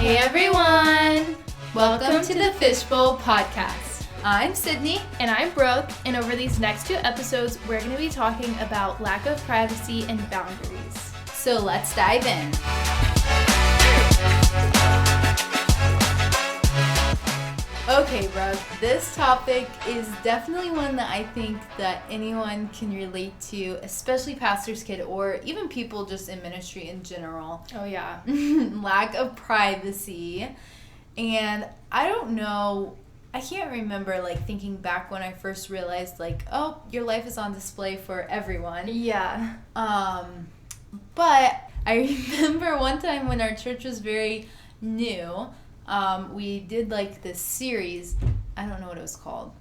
Hey everyone! Welcome to the Fishbowl Podcast. I'm Sydney. And I'm Brooke, and over these next 2 episodes, we're going to be talking about lack of privacy and boundaries. So let's dive in. Okay, Brooke, this topic is definitely one that I think that anyone can relate to, especially pastor's kid or even people just in ministry in general. Oh, yeah. Lack of privacy. And I don't know, I can't remember thinking back when I first realized oh, your life is on display for everyone. Yeah. But I remember one time when our church was very new, we did this series. I don't know what it was called.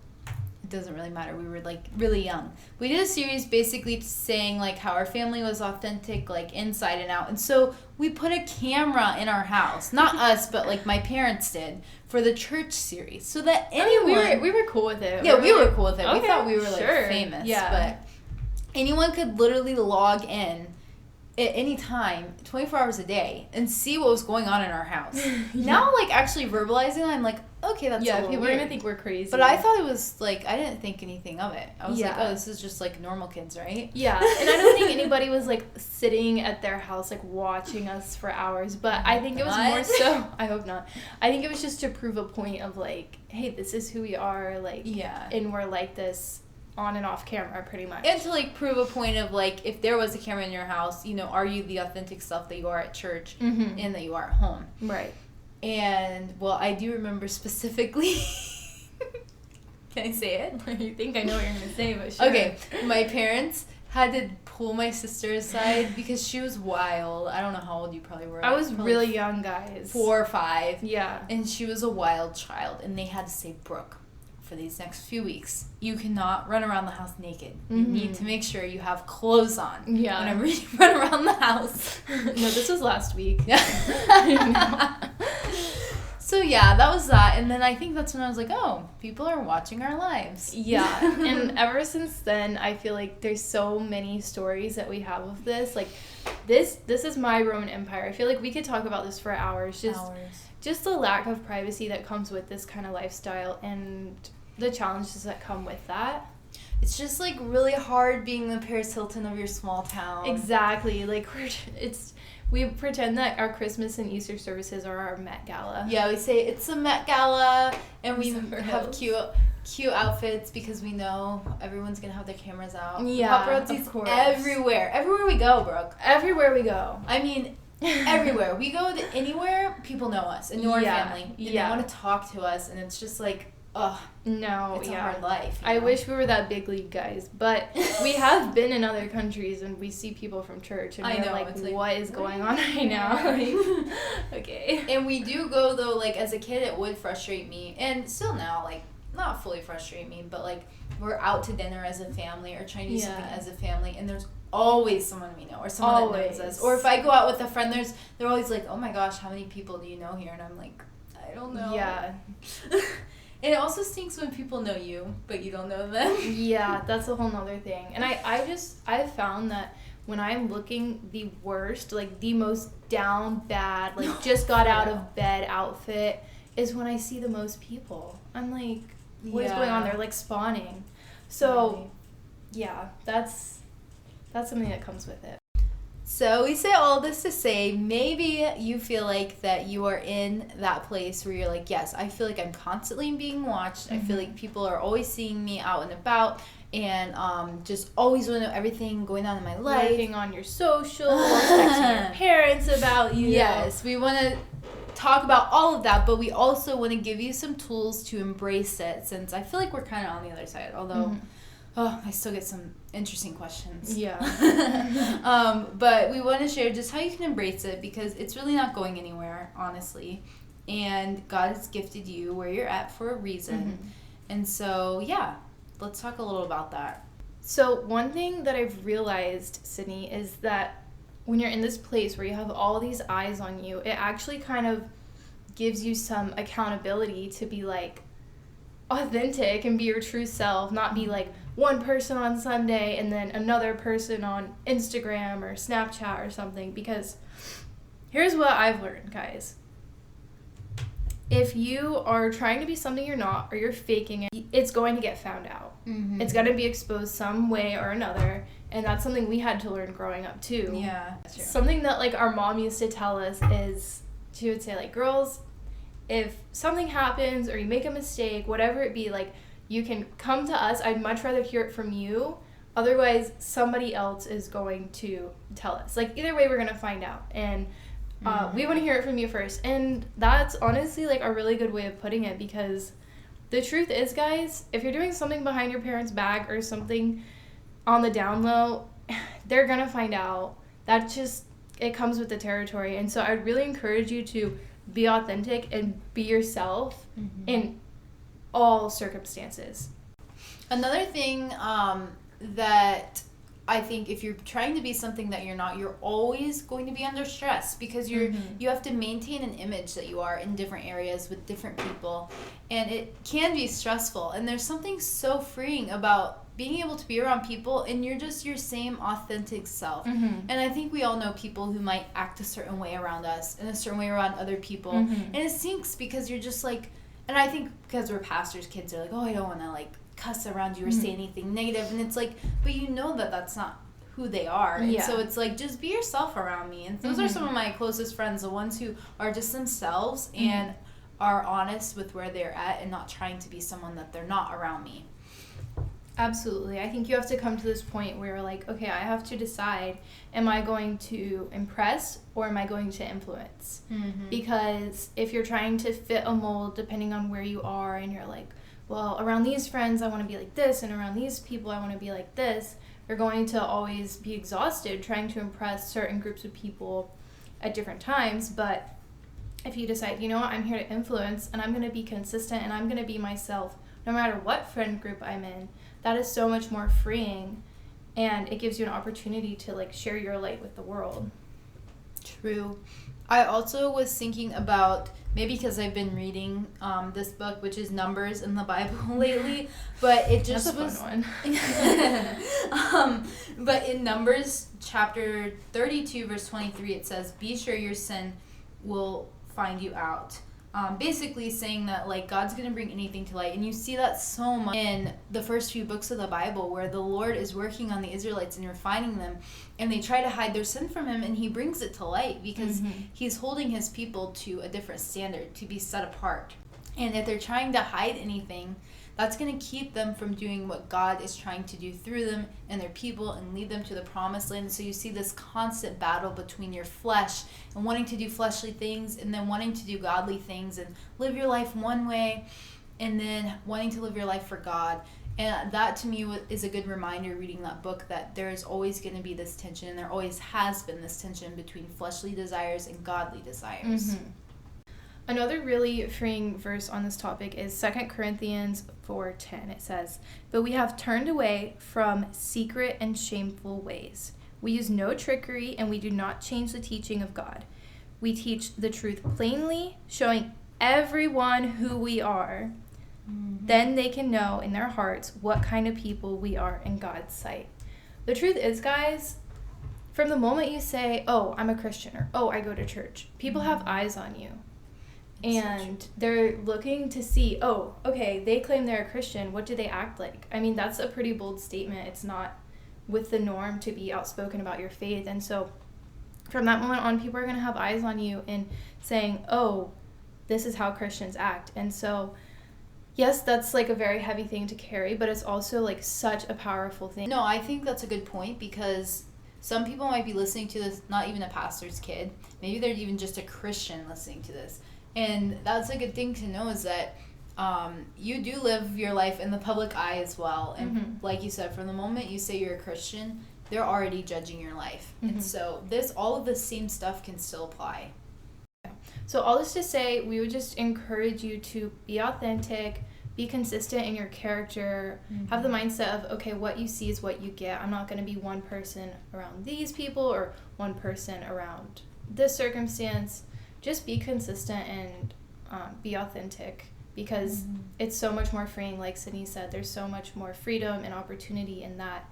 It doesn't really matter. We were really young. We did a series basically saying how our family was authentic, inside and out. And so we put a camera in our house. Not us, but my parents did for the church series, so that anyone. We were cool with it. Yeah, we were cool with it. Okay, we thought we were sure. famous. Yeah. But anyone could literally log in at any time, 24 hours a day, and see what was going on in our house. Yeah. Now, actually verbalizing it, I'm okay, that's a little people weird. are gonna think we're crazy. But I thought it was, I didn't think anything of it. I was Yeah. oh, this is just, normal kids, right? Yeah, and I don't think anybody was, sitting at their house, watching us for hours, but I think it was more so, I hope not, I think it was just to prove a point of, hey, this is who we are, yeah. and we're like this on and off camera, pretty much. And to, prove a point of, if there was a camera in your house, are you the authentic self that you are at church and that you are at home? Right. And, well, I do remember specifically... Can I say it? You think I know what you're going to say, but sure. Okay, my parents had to pull my sister aside because she was wild. I don't know how old you probably were. I was probably really young, guys. 4 or 5. Yeah. And she was a wild child. And they had to say, Brooke, for these next few weeks, you cannot run around the house naked. You need to make sure you have clothes on whenever you run around the house. No, this was last week. So yeah, that was that. And then I think that's when I was oh, people are watching our lives. Yeah. And ever since then, I feel there's so many stories that we have of this. This is my Roman Empire. I feel we could talk about this for hours. Just the lack of privacy that comes with this kind of lifestyle and the challenges that come with that. It's just really hard being the Paris Hilton of your small town. Exactly. We pretend that our Christmas and Easter services are our Met Gala. Yeah, we say it's a Met Gala, and we have cute outfits because we know everyone's gonna have their cameras out. Yeah, paparazzi's of course. everywhere we go, Brooke. Everywhere we go. I mean, everywhere we go to anywhere, people know us and know our family, and they want to talk to us, and it's just ugh. No, it's a hard life. I wish we were that big league, guys, but we have been in other countries and we see people from church and we're what is going on right now? Okay. And we do go though, as a kid, it would frustrate me, and still now, not fully frustrate me, but we're out to dinner as a family or trying to do something as a family, and there's always someone we know or someone that knows us. Or if I go out with a friend, they're always oh my gosh, how many people do you know here? And I'm I don't know. Yeah. And it also stinks when people know you, but you don't know them. Yeah, that's a whole nother thing. And I've found that when I'm looking the worst, the most down bad, just got out of bed outfit, is when I see the most people. I'm what is going on? They're spawning. So, yeah, that's something that comes with it. So we say all this to say, maybe you feel that you are in that place where you're yes, I feel I'm constantly being watched. I feel people are always seeing me out and about, and just always want to know everything going on in my life. Looking on your socials, texting your parents about you. Yes, we want to talk about all of that, but we also want to give you some tools to embrace it, since I feel we're kind of on the other side, although... Oh, I still get some interesting questions. Yeah. But we want to share just how you can embrace it, because it's really not going anywhere, honestly. And God has gifted you where you're at for a reason. And so, yeah, let's talk a little about that. So one thing that I've realized, Sydney, is that when you're in this place where you have all these eyes on you, it actually kind of gives you some accountability to be authentic and be your true self, not be one person on Sunday and then another person on Instagram or Snapchat or something. Because here's what I've learned, guys. if you are trying to be something you're not, or you're faking it, it's going to get found out. Mm-hmm. It's going to be exposed some way or another. And that's something we had to learn growing up too. Yeah, that's true. Something that like our mom used to tell us is, she would say like, girls, if something happens or you make a mistake, whatever it be, like, you can come to us. I'd much rather hear it from you. Otherwise, somebody else is going to tell us. Like, either way, we're going to find out. And we want to hear it from you first. And that's honestly, like, a really good way of putting it, because the truth is, guys, if you're doing something behind your parents' back or something on the down low, they're going to find out. That just, it comes with the territory. And so I'd really encourage you to be authentic and be yourself in all circumstances. Another thing that I think, if you're trying to be something that you're not, you're always going to be under stress, because you have to maintain an image that you are in different areas with different people, and it can be stressful. And there's something so freeing about being able to be around people and you're just your same authentic self. And I think we all know people who might act a certain way around us and a certain way around other people, and it sinks because you're just like, and I think because we're pastors' kids, are like, oh, I don't want to like cuss around you or say anything negative, and it's like, but you know that that's not who they are, and so it's like, just be yourself around me. And those are some of my closest friends, the ones who are just themselves and are honest with where they're at and not trying to be someone that they're not around me. Absolutely. I think you have to come to this point where, like, okay, I have to decide, am I going to impress or am I going to influence? Because if you're trying to fit a mold depending on where you are, and you're like, well, around these friends I want to be like this, and around these people I want to be like this, you're going to always be exhausted trying to impress certain groups of people at different times. But if you decide, you know what, I'm here to influence, and I'm going to be consistent, and I'm going to be myself no matter what friend group I'm in, that is so much more freeing, and it gives you an opportunity to like share your light with the world. True. I also was thinking about, maybe because I've been reading this book, which is Numbers in the Bible lately, but it just That's a fun one. But in Numbers chapter 32 verse 23, it says, be sure your sin will find you out. Basically saying that, like, God's going to bring anything to light. And you see that so much in the first few books of the Bible, where the Lord is working on the Israelites and refining them, and they try to hide their sin from him, and he brings it to light because he's holding his people to a different standard, to be set apart. And if they're trying to hide anything, that's going to keep them from doing what God is trying to do through them and their people and lead them to the promised land. So you see this constant battle between your flesh and wanting to do fleshly things, and then wanting to do godly things and live your life one way, and then wanting to live your life for God. And that, to me, is a good reminder, reading that book, that there is always going to be this tension, and there always has been this tension between fleshly desires and godly desires. Another really freeing verse on this topic is 2 Corinthians 4:10. It says, but we have turned away from secret and shameful ways. We use no trickery, and we do not change the teaching of God. We teach the truth plainly, showing everyone who we are. Then they can know in their hearts what kind of people we are in God's sight. The truth is, guys, from the moment you say, oh, I'm a Christian, or oh, I go to church, people have eyes on you. And they're looking to see, oh, okay, they claim they're a Christian. What do they act like? I mean, that's a pretty bold statement. It's not with the norm to be outspoken about your faith. And so from that moment on, people are going to have eyes on you and saying, oh, this is how Christians act. And so, yes, that's like a very heavy thing to carry, but it's also like such a powerful thing. No, I think that's a good point, because some people might be listening to this, not even a pastor's kid. Maybe they're even just a Christian listening to this. And that's a good thing to know, is that you do live your life in the public eye as well. And like you said, from the moment you say you're a Christian, they're already judging your life. And so all of the same stuff can still apply. So all this to say, we would just encourage you to be authentic, be consistent in your character, have the mindset of, okay, what you see is what you get. I'm not going to be one person around these people or one person around this circumstance. Just be consistent and be authentic, because it's so much more freeing. Like Sydney said, there's so much more freedom and opportunity in that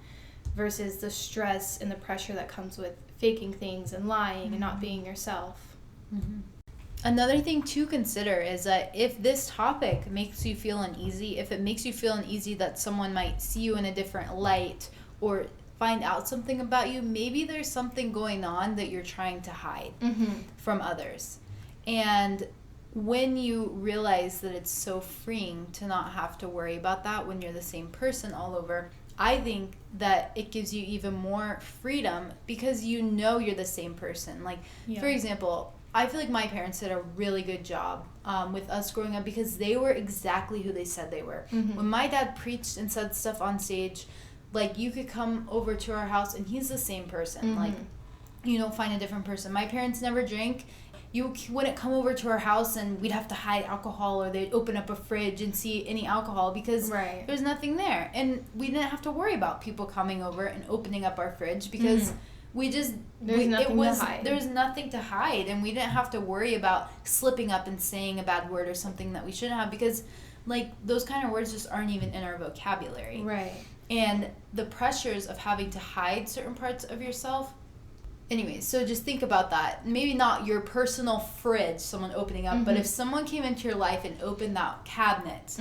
versus the stress and the pressure that comes with faking things and lying and not being yourself. Another thing to consider is that if this topic makes you feel uneasy, if it makes you feel uneasy that someone might see you in a different light or find out something about you, maybe there's something going on that you're trying to hide from others. And when you realize that it's so freeing to not have to worry about that when you're the same person all over, I think that it gives you even more freedom because you know you're the same person. Like, for example, I feel like my parents did a really good job with us growing up because they were exactly who they said they were. When my dad preached and said stuff on stage, like, you could come over to our house and he's the same person. Like, you don't find a different person. My parents never drank. You wouldn't come over to our house and we'd have to hide alcohol, or they'd open up a fridge and see any alcohol because there's nothing there. And we didn't have to worry about people coming over and opening up our fridge because we just there's nothing to hide, and we didn't have to worry about slipping up and saying a bad word or something that we shouldn't have, because like those kind of words just aren't even in our vocabulary. And the pressures of having to hide certain parts of yourself. Anyway, so just think about that. Maybe not your personal fridge, someone opening up, but if someone came into your life and opened that cabinet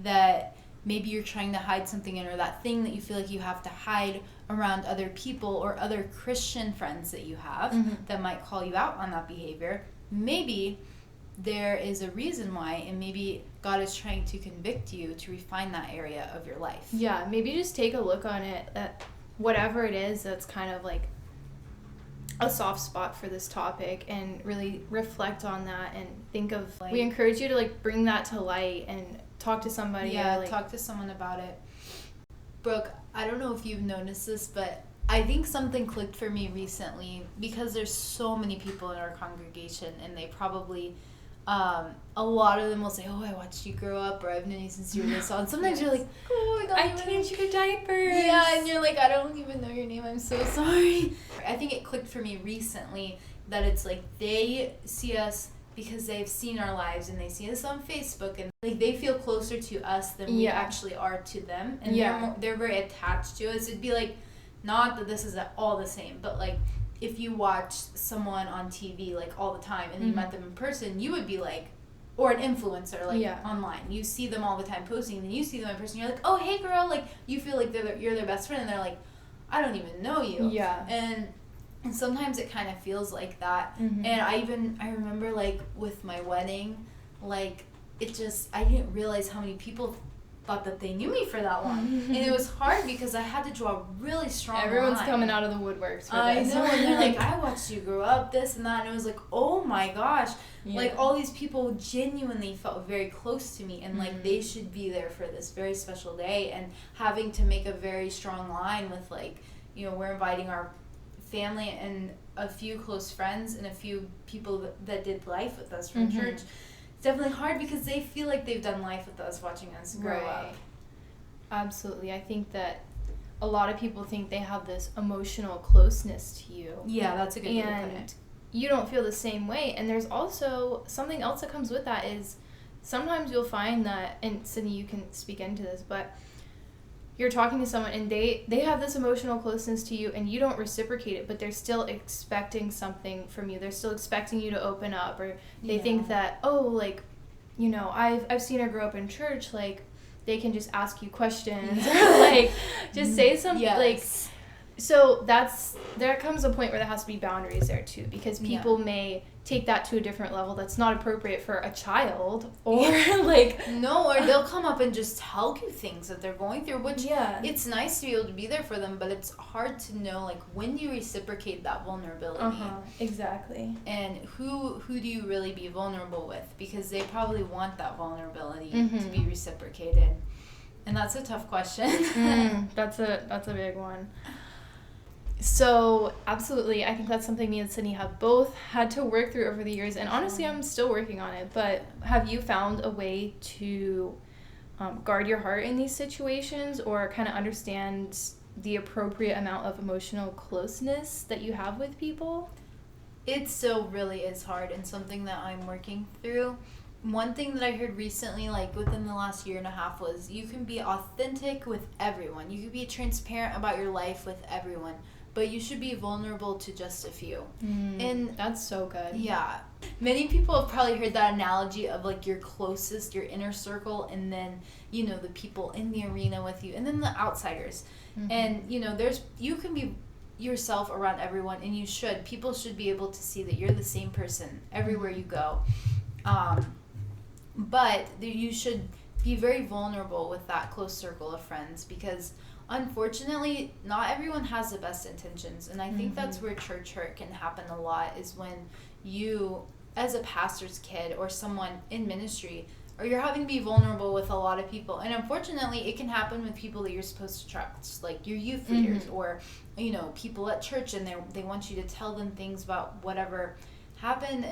that maybe you're trying to hide something in, or that thing that you feel like you have to hide around other people or other Christian friends that you have that might call you out on that behavior, maybe there is a reason why, and maybe God is trying to convict you to refine that area of your life. Yeah, maybe just take a look on it, at whatever it is that's kind of like a soft spot for this topic, and really reflect on that and think of, like, we encourage you to like bring that to light and talk to somebody. Talk to someone about it. Brooke, I don't know if you've noticed this, but I think something clicked for me recently, because there's so many people in our congregation, and they probably a lot of them will say, oh, I watched you grow up, or I've known you since you were this old. And sometimes you're like, oh, I changed your diapers. Yeah, and you're like, I don't even know your name, I'm so sorry. I think it clicked for me recently that it's like they see us because they've seen our lives, and they see us on Facebook, and like they feel closer to us than we actually are to them, and they're very attached to us. It'd be like, not that this is at all the same, but like if you watch someone on TV like all the time and you met them in person, you would be like, or an influencer like online, you see them all the time posting, and then you see them in person, you're like, oh, hey girl, like you feel like you're their best friend, and they're like, I don't even know you. And sometimes it kind of feels like that. And I remember like with my wedding, like it just, I didn't realize how many people thought that they knew me for that long. And it was hard because I had to draw a really strong Everyone's line. coming out of the woodworks for I this. know, and they're like, I watched you grow up, this and that, and it was like, oh my gosh. Like all these people genuinely felt very close to me, and like they should be there for this very special day, and having to make a very strong line with like, you know, we're inviting our family and a few close friends and a few people that did life with us from church. It's definitely hard because they feel like they've done life with us, watching us grow up. Absolutely. I think that a lot of people think they have this emotional closeness to you. Yeah, that's a good way to put it. And you don't feel the same way. And there's also something else that comes with that is sometimes you'll find that, and Sydney, you can speak into this, but you're talking to someone and they have this emotional closeness to you, and you don't reciprocate it, but they're still expecting something from you. They're still expecting you to open up, or they think that, oh, like, you know, I've seen her grow up in church, like they can just ask you questions or like just say something. Like, so there comes a point where there has to be boundaries there too, because people may take that to a different level that's not appropriate for a child, or like or they'll come up and just tell you things that they're going through, which it's nice to be able to be there for them, but it's hard to know like when you reciprocate that vulnerability. Exactly. And who do you really be vulnerable with, because they probably want that vulnerability to be reciprocated, and that's a tough question. That's a big one. So, absolutely, I think that's something me and Sydney have both had to work through over the years, and honestly, I'm still working on it. But have you found a way to guard your heart in these situations, or kind of understand the appropriate amount of emotional closeness that you have with people? It still really is hard, and something that I'm working through. One thing that I heard recently, like within the last year and a half, was you can be authentic with everyone. You can be transparent about your life with everyone. but you should be vulnerable to just a few. And that's so good. Yeah. Many people have probably heard that analogy of like your closest, your inner circle, and then, you know, the people in the arena with you, and then the outsiders. And, you know, you can be yourself around everyone, and you should. People should be able to see that you're the same person everywhere you go. But you should be very vulnerable with that close circle of friends, because unfortunately not everyone has the best intentions, and I think that's where church hurt can happen a lot, is when you, as a pastor's kid or someone in ministry, or you're having to be vulnerable with a lot of people. And unfortunately it can happen with people that you're supposed to trust, like your youth leaders, or, you know, people at church, and they want you to tell them things about whatever happened,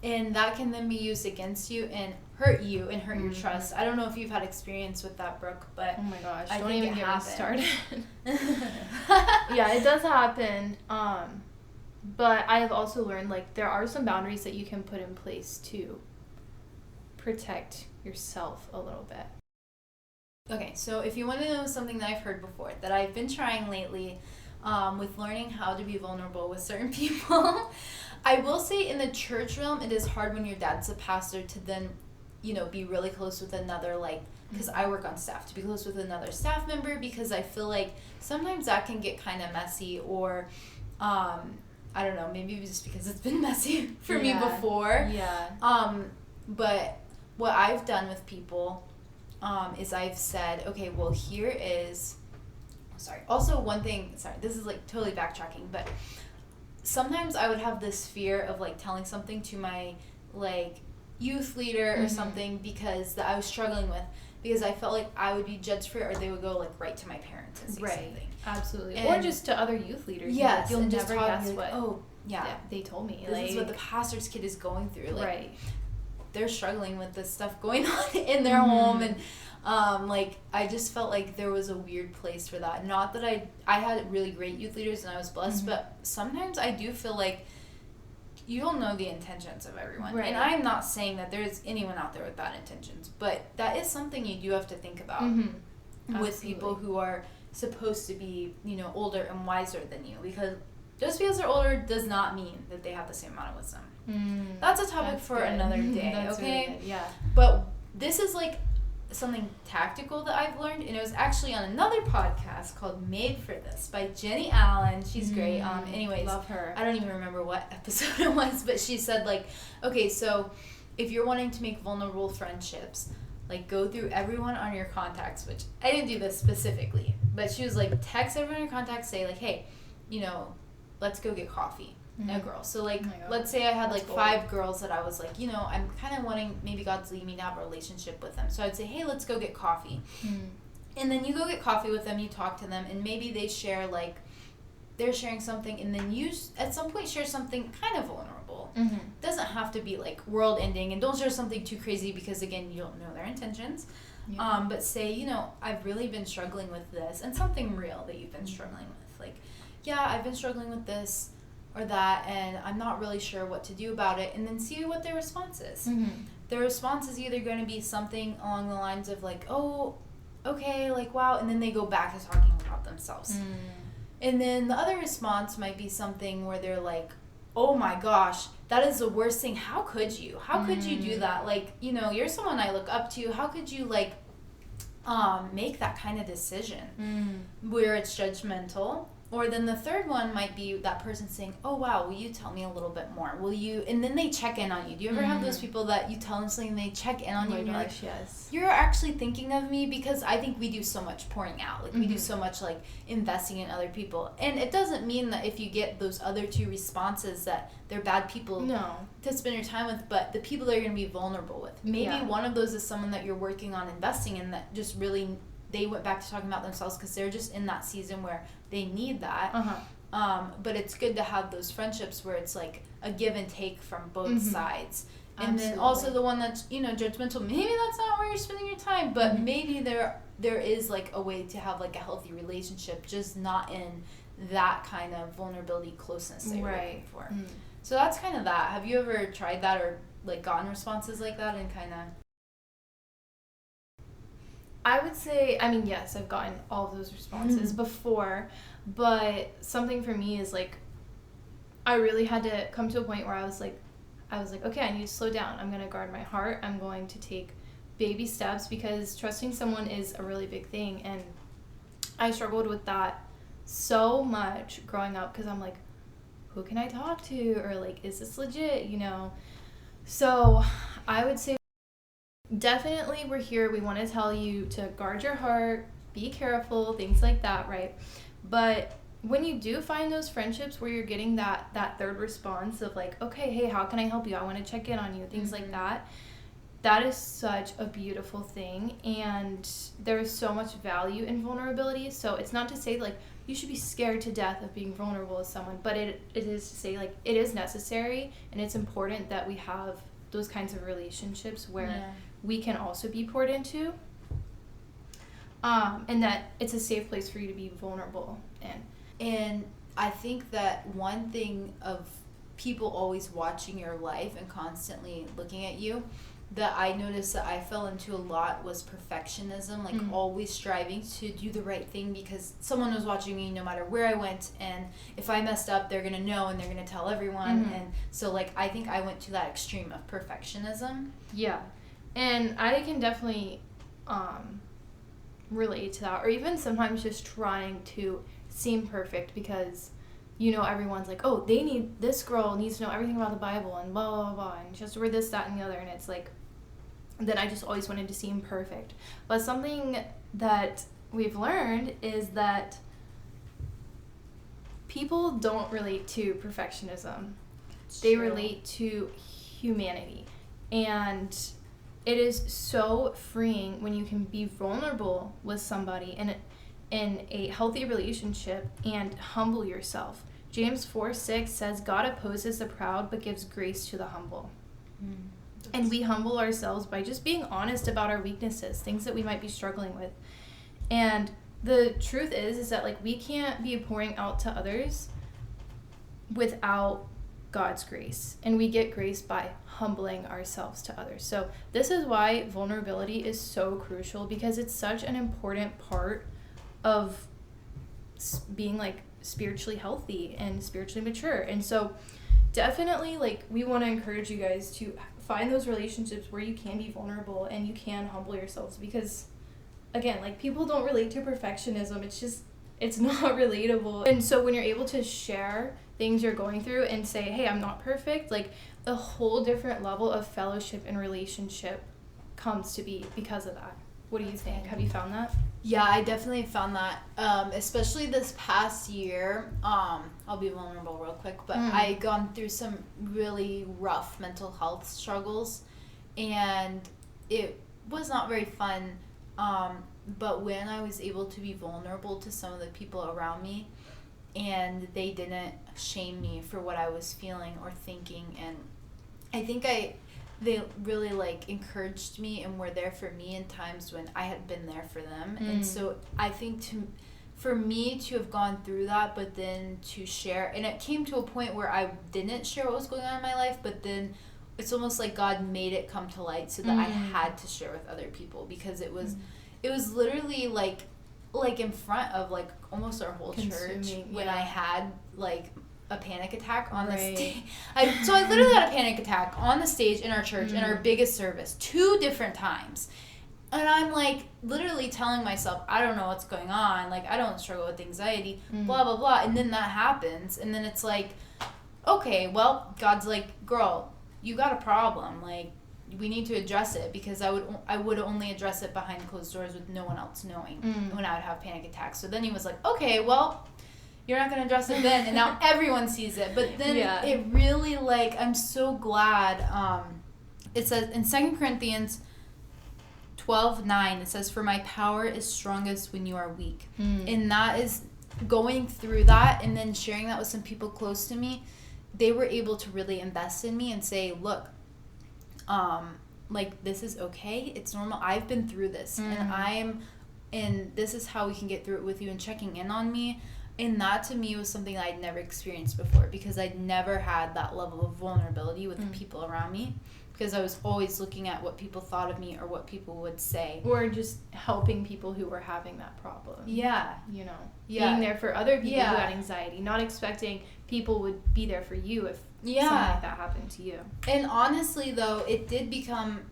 and that can then be used against you and hurt you and hurt your trust. I don't know if you've had experience with that, Brooke, but oh my gosh, I don't think even get me started. Yeah, it does happen. But I have also learned, like, there are some boundaries that you can put in place to protect yourself a little bit. Okay, so if you want to know something that I've heard before that I've been trying lately, with learning how to be vulnerable with certain people, I will say in the church realm, it is hard when your dad's a pastor to then, you know, be really close with another, like, because I work on staff, to be close with another staff member, because I feel like sometimes that can get kind of messy, or I don't know, maybe just because it's been messy for me before. Yeah. But what I've done with people is I've said, okay, well, here is, also one thing, this is like totally backtracking, but sometimes I would have this fear of like telling something to my like youth leader or something, because that I was struggling with, because I felt like I would be judged for it, or they would go like right to my parents and say something. Absolutely. And, or just to other youth leaders. Yes, like, you'll and never guess like, what. Oh, yeah. They told me. This is what the pastor's kid is going through. Like, right. They're struggling with this stuff going on in their home, and like I just felt like there was a weird place for that. Not that I had really great youth leaders and I was blessed, but sometimes I do feel like you don't know the intentions of everyone. Right. And I'm not saying that there's anyone out there with bad intentions, but that is something you do have to think about with people who are supposed to be, you know, older and wiser than you, because just because they're older does not mean that they have the same amount of wisdom. That's a topic for another day, okay? Really good. Yeah. But this is like something tactical that I've learned, and it was actually on another podcast called Made for This by Jenny Allen. She's great. Anyways, love her. I don't even remember what episode it was, but she said, like, okay, so if you're wanting to make vulnerable friendships, like, go through everyone on your contacts, which I didn't do this specifically, but she was like, text everyone on your contacts, say like, hey, you know, let's go get coffee. A girl. So like, let's say I had like 5 girls that I was like, you know, I'm kind of wanting, maybe God's leading me to have a relationship with them. So I'd say, hey, let's go get coffee. And then you go get coffee with them, you talk to them, and maybe they share, like, they're sharing something, and then you at some point share something kind of vulnerable. Doesn't have to be like world ending, and don't share something too crazy, because again, you don't know their intentions. But say, you know, I've really been struggling with this, and something real that you've been struggling with. Like, yeah, I've been struggling with this or that, and I'm not really sure what to do about it, and then see what their response is. Their response is either going to be something along the lines of like, oh, okay, like, wow, and then they go back to talking about themselves. And then the other response might be something where they're like, oh my gosh, that is the worst thing. How could you? How could you do that? Like, you know, you're someone I look up to. How could you, like, make that kind of decision where it's judgmental? Or then the third one might be that person saying, oh, wow, will you tell me a little bit more? Will you? And then they check in on you. Do you ever have those people that you tell them something and they check in on you? And you're like, yes. You're actually thinking of me? Because I think we do so much pouring out. Like, we do so much, like, investing in other people. And it doesn't mean that if you get those other 2 responses that they're bad people to spend your time with, but the people that you're going to be vulnerable with. Maybe one of those is someone that you're working on investing in that just really, they went back to talking about themselves because they're just in that season where they need that. But it's good to have those friendships where it's like a give and take from both sides. And then also the one that's, you know, judgmental, maybe that's not where you're spending your time, but maybe there is like a way to have like a healthy relationship, just not in that kind of vulnerability closeness that you're looking for. So that's kind of that. Have you ever tried that or like gotten responses like that and kind of... I would say, I mean, yes, I've gotten all of those responses before, but something for me is like, I really had to come to a point where I was like, okay, I need to slow down. I'm going to guard my heart. I'm going to take baby steps, because trusting someone is a really big thing. And I struggled with that so much growing up, because I'm like, who can I talk to? Or like, is this legit? You know? So I would say definitely we're here. We want to tell you to guard your heart, be careful, things like that, right? But when you do find those friendships where you're getting that third response of like, okay, hey, how can I help you? I want to check in on you, things like that. That is such a beautiful thing, and there's so much value in vulnerability. So it's not to say like you should be scared to death of being vulnerable with someone, but it is to say like it is necessary, and it's important that we have those kinds of relationships where we can also be poured into, and that it's a safe place for you to be vulnerable. And I think that one thing of people always watching your life and constantly looking at you, that I noticed that I fell into a lot was perfectionism, like always striving to do the right thing because someone was watching me no matter where I went, and if I messed up, they're gonna know and they're gonna tell everyone. And so like I think I went to that extreme of perfectionism. Yeah, and I can definitely relate to that, or even sometimes just trying to seem perfect because everyone's like, oh, this girl needs to know everything about the Bible and blah blah blah, and she has to wear this, that, and the other, and it's like, then I just always wanted to seem perfect. But something that we've learned is that people don't relate to perfectionism. They relate to humanity. And it is so freeing when you can be vulnerable with somebody in a healthy relationship and humble yourself. James 4:6 says, God opposes the proud but gives grace to the humble. And we humble ourselves by just being honest about our weaknesses, things that we might be struggling with. And the truth is that like we can't be pouring out to others without God's grace. And we get grace by humbling ourselves to others. So this is why vulnerability is so crucial, because it's such an important part of being like spiritually healthy and spiritually mature. And so definitely like we want to encourage you guys to find those relationships where you can be vulnerable and you can humble yourselves, because again, like people don't relate to perfectionism. It's not relatable. And so when you're able to share things you're going through and say, hey, I'm not perfect, like a whole different level of fellowship and relationship comes to be because of that. What do you think? Have you found that? Yeah, I definitely found that, especially this past year. I'll be vulnerable real quick, but I gone through some really rough mental health struggles, and it was not very fun. But when I was able to be vulnerable to some of the people around me, and they didn't shame me for what I was feeling or thinking, and I think they really like encouraged me and were there for me in times when I had been there for them. And so I think for me to have gone through that, but then to share, and it came to a point where I didn't share what was going on in my life, but then it's almost like God made it come to light so that I had to share with other people, because it was literally like in front of like almost our whole church when I had like a panic attack on the stage. So I literally had a panic attack on the stage in our church in our biggest service 2 different times. And I'm like literally telling myself, I don't know what's going on. Like I don't struggle with anxiety, blah, blah, blah. And then that happens. And then it's like, okay, well, God's like, girl, you got a problem. Like we need to address it, because I would only address it behind closed doors with no one else knowing when I would have panic attacks. So then he was like, okay, well, you're not going to address it then, and now everyone sees it. But then it really, like, I'm so glad. It says in 2 Corinthians 12:9, it says, for my power is strongest when you are weak. And that is going through that and then sharing that with some people close to me. They were able to really invest in me and say, look, like, this is okay. It's normal. I've been through this, and this is how we can get through it with you, and checking in on me. And that to me was something I'd never experienced before, because I'd never had that level of vulnerability with the people around me. because I was always looking at what people thought of me or what people would say. Or just helping people who were having that problem. Yeah. You know, Yeah. being there for other people Yeah. who had anxiety, not expecting people would be there for you if Yeah. something like that happened to you. And honestly, though, it did become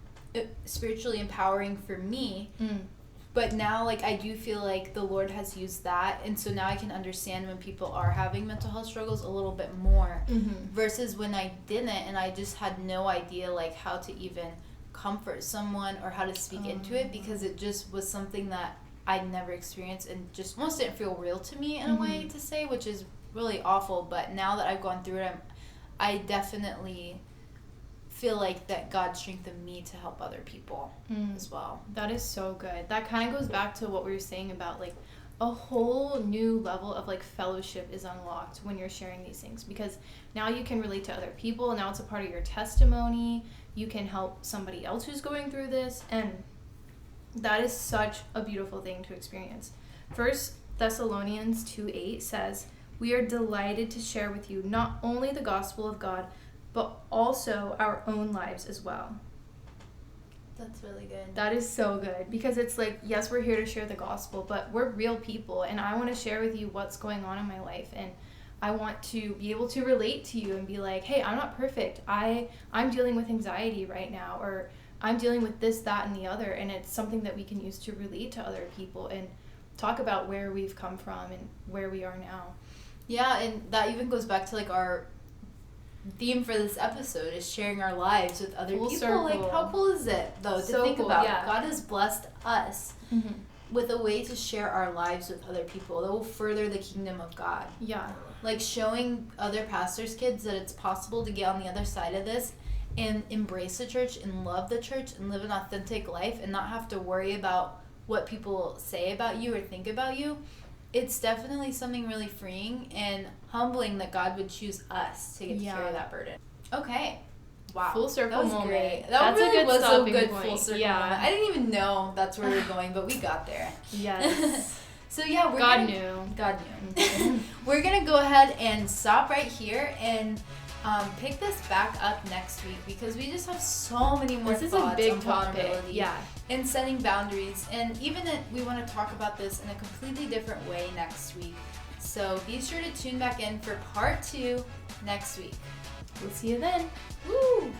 spiritually empowering for me. But now, like, I do feel like the Lord has used that, and so now I can understand when people are having mental health struggles a little bit more, versus when I didn't, and I just had no idea, like, how to even comfort someone or how to speak into it, because it just was something that I'd never experienced and just almost didn't feel real to me in a way to say, which is really awful. But now that I've gone through it, I definitely feel like that God strengthened me to help other people as well. That is so good. That kind of goes back to what we were saying about, like, a whole new level of, like, fellowship is unlocked when you're sharing these things, because now you can relate to other people. Now it's a part of your testimony. You can help somebody else who's going through this, and that is such a beautiful thing to experience. 1 Thessalonians 2:8 says, "We are delighted to share with you not only the gospel of God, but also our own lives as well." That's really good. That is so good, because it's like, yes, we're here to share the gospel, but we're real people, and I want to share with you what's going on in my life, and I want to be able to relate to you and be like, hey, I'm not perfect. I'm dealing with anxiety right now, or I'm dealing with this, that, and the other, and it's something that we can use to relate to other people and talk about where we've come from and where we are now. Yeah, and that even goes back to, like, our theme for this episode is sharing our lives with other Full people. circle. Like, how cool is it, though, So to think cool, about? yeah. God has blessed us with a way to share our lives with other people that will further the kingdom of God. Yeah. Like, showing other pastors' kids that it's possible to get on the other side of this and embrace the church and love the church and live an authentic life and not have to worry about what people say about you or think about you. It's definitely something really freeing and humbling that God would choose us to get to carry that burden. Okay. Wow. Full circle that was moment. Great. That's really a good was stopping a good point. full circle Yeah. moment. I didn't even know that's where we were going, but we got there. Yes. So yeah, God knew. We're gonna go ahead and stop right here and pick this back up next week, because we just have so many more This is thoughts a big on topic. vulnerability. Yeah. And setting boundaries, and even we want to talk about this in a completely different way next week. So be sure to tune back in for part 2 next week. We'll see you then. Woo!